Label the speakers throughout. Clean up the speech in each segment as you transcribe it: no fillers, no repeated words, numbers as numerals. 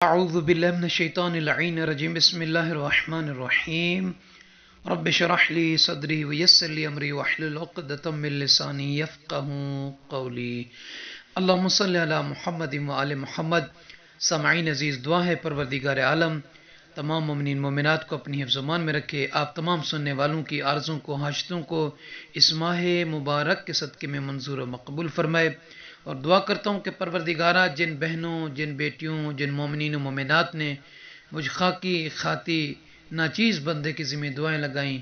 Speaker 1: اعوذ باللہ من الشیطان اللعین الرجیم بسم اللہ الرحمن الرحیم رب اشرح لی صدری ویسر لی امری واحلل عقدۃ من لسانی یفقهوا قولی اللہم صلی علی محمد وآل محمد۔ سامعین عزیز، دعا ہے پروردگار عالم تمام مومنین مومنات کو اپنی حفظ و امان میں رکھے، آپ تمام سننے والوں کی عرضوں کو حاجتوں کو اس ماہ مبارک کے صدقے میں منظور و مقبول فرمائے، اور دعا کرتا ہوں کہ پروردگارہ جن بہنوں، جن بیٹیوں، جن مومنین و مومنات نے مجھ خاکی خاتی ناچیز بندے کی ذمہ دعائیں لگائیں،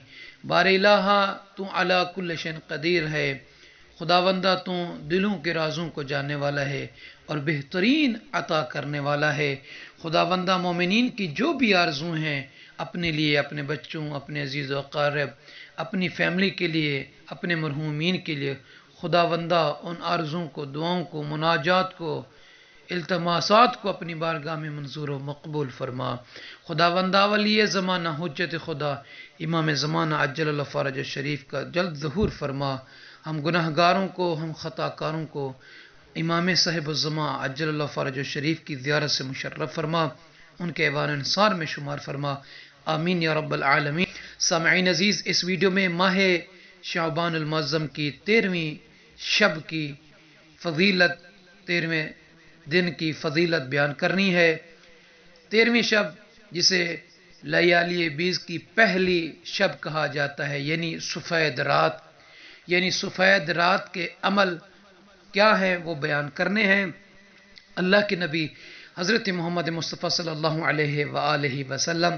Speaker 1: بار الہا تو علی کل شیء قدیر ہے، خداوندہ تو دلوں کے رازوں کو جاننے والا ہے اور بہترین عطا کرنے والا ہے۔ خداوندہ مومنین کی جو بھی آرزو ہیں اپنے لیے، اپنے بچوں، اپنے عزیز و اقارب، اپنی فیملی کے لیے، اپنے مرحومین کے لیے، خداوندہ ان آرزوں کو، دعاؤں کو، مناجات کو، التماسات کو اپنی بارگاہ میں منظور و مقبول فرما۔ خداوندہ ولی زمانہ حجت خدا امام زمانہ عجل اللہ فرج الشریف کا جلد ظہور فرما۔ ہم گناہ گاروں کو، ہم خطا کاروں کو امام صاحب الزمان عجل اللہ فرج الشریف کی زیارت سے مشرف فرما، ان کے ایوان انصار میں شمار فرما، آمین یا رب العالمین۔ سامعین عزیز، اس ویڈیو میں ماہ شعبان المعظم کی 13ویں شب کی فضیلت، 13ویں دن کی فضیلت بیان کرنی ہے۔ 13ویں شب جسے لیالی بیز کی پہلی شب کہا جاتا ہے، یعنی سفید رات، یعنی سفید رات کے عمل کیا ہے وہ بیان کرنے ہیں۔ اللہ کے نبی حضرت محمد مصطفیٰ صلی اللہ علیہ وآلہ وسلم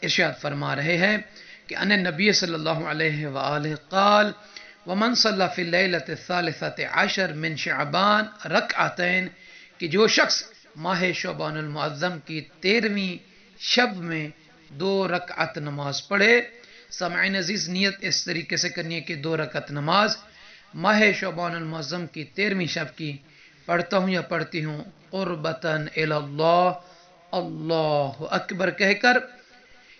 Speaker 1: ارشاد فرما رہے ہیں کہ ان نبی صلی اللہ علیہ وآلہ قال ومن صلی فی اللیلۃ الثالثۃ عشر من شعبان رکعتین، کہ جو شخص ماہ شعبان المعظم کی 13ویں شب میں 2 رکعت نماز پڑھے۔ سامعین عزیز، نیت اس طریقے سے کرنی ہے کہ 2 رکعت نماز ماہ شعبان المعظم کی 13ویں شب کی پڑھتا ہوں یا پڑھتی ہوں قربتاً الی اللہ، اللہ اکبر کہہ کر،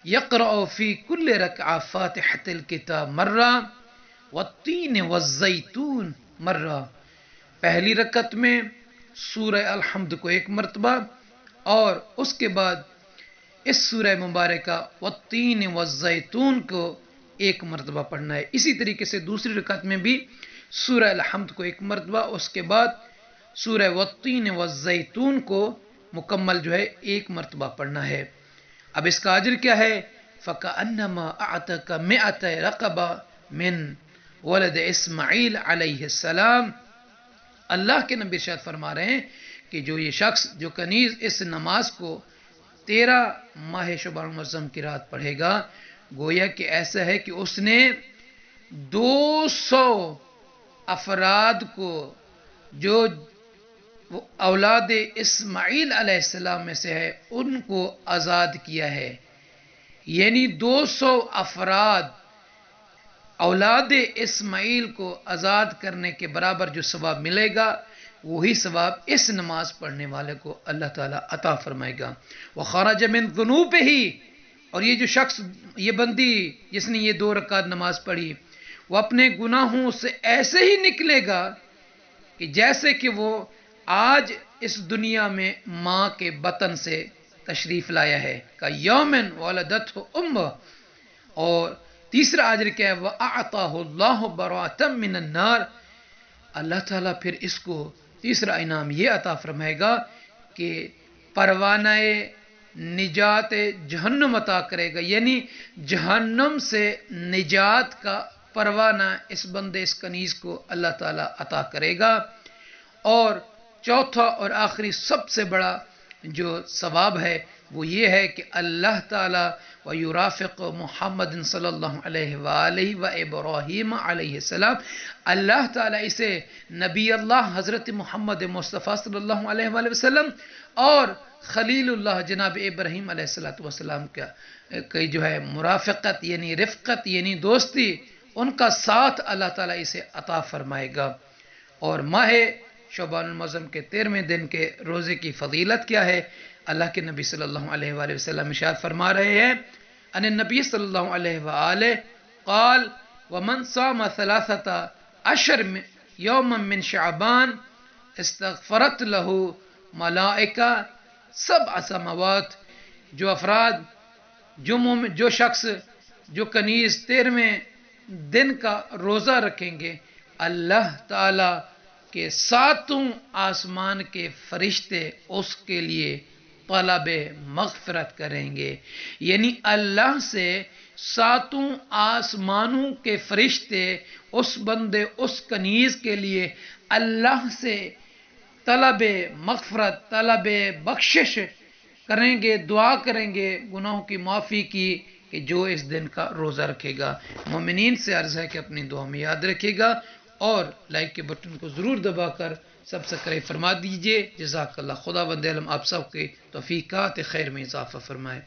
Speaker 1: یقرأ فی کل رکعہ فاتحۃ الکتاب مرہ والتین والزیتون مرہ، پہلی رکعت میں سورہ الحمد کو 1 مرتبہ اور اس کے بعد اس سورہ مبارکہ والتین والزیتون کو 1 مرتبہ پڑھنا ہے۔ اسی طریقے سے دوسری رکعت میں بھی سورہ الحمد کو 1 مرتبہ، اس کے بعد سورہ والتین والزیتون کو مکمل 1 مرتبہ پڑھنا ہے۔ اب اس کا اجر کیا ہے؟ فَكَأَنَّمَا أَعْتَقَ مِئَةَ رَقَبَةٍ مِّن ولد اسماعیل علیہ السلام۔ اللہ کے نبی ارشاد فرما رہے ہیں کہ جو یہ شخص جو کنیز اس نماز کو 13 ماہ شعبان المعظم کی رات پڑھے گا، گویا کہ ایسا ہے کہ اس نے 200 افراد کو جو اولاد اسماعیل علیہ السلام میں سے ہے ان کو آزاد کیا ہے، یعنی 200 افراد اولاد اسماعیل کو آزاد کرنے کے برابر جو ثواب ملے گا، وہی ثواب اس نماز پڑھنے والے کو اللہ تعالیٰ عطا فرمائے گا۔ وَخَرَجَ مِن ذُنُوبِهِ، اور یہ جو شخص، یہ بندی جس نے یہ 2 رکعت نماز پڑھی، وہ اپنے گناہوں سے ایسے ہی نکلے گا کہ جیسے کہ وہ آج اس دنیا میں ماں کے بطن سے تشریف لایا ہے، کَیَوْمٍ وَلَدَتْهُ أُمُّهُ۔ اور تیسرا اجر کیا ہے؟ وَأَعْطَاهُ اللَّهُ بَرَأَةً مِّنَ النَّارِ، اللہ تعالیٰ پھر اس کو تیسرا انعام یہ عطا فرمائے گا کہ پروانہ نجات جہنم عطا کرے گا، یعنی جہنم سے نجات کا پروانہ اس بندے، اس کنیز کو اللہ تعالیٰ عطا کرے گا۔ اور چوتھا اور آخری سب سے بڑا جو ثواب ہے وہ یہ ہے کہ اللہ تعالیٰ وَيُرَافِقُ محمد صلی اللہ علیہ وآلہ وإبراہیم علیہ السلام، اللہ تعالیٰ اسے نبی اللہ حضرت محمد مصطفیٰ صلی اللہ علیہ وآلہ وسلم اور خلیل اللہ جناب ابراہیم علیہ السلام کا جو ہے مرافقت، یعنی رفقت، یعنی دوستی، ان کا ساتھ اللہ تعالیٰ اسے عطا فرمائے گا۔ اور ماہ شعبان المعظم کے 13ویں دن کے روزے کی فضیلت کیا ہے؟ اللہ کے نبی صلی اللہ علیہ وآلہ وسلم ارشاد فرما رہے ہیں ان النبی صلی اللہ علیہ وآلہ قال ومن صام 13 یوما من شعبان استغفرت له ملائکہ سبع سماوات، جو افراد، جو شخص، جو کنیز 13ویں دن کا روزہ رکھیں گے، اللہ تعالی کے 7 آسمان کے فرشتے اس کے لیے طلب مغفرت کریں گے. یعنی اللہ سے 7 آسمانوں کے فرشتے اس بندے، اس کنیز کے لیے اللہ سے طلب مغفرت، طلب بخشش کریں گے، دعا کریں گے گناہوں کی معافی کی، کہ جو اس دن کا روزہ رکھے گا. مومنین سے عرض ہے کہ اپنی دعا میں یاد رکھے گا اور لائک کے بٹن کو ضرور دبا کر سبسکرائب فرما دیجئے. جزاک اللہ. خدا بند علم آپ سب کے توفیقات خیر میں اضافہ فرمائے.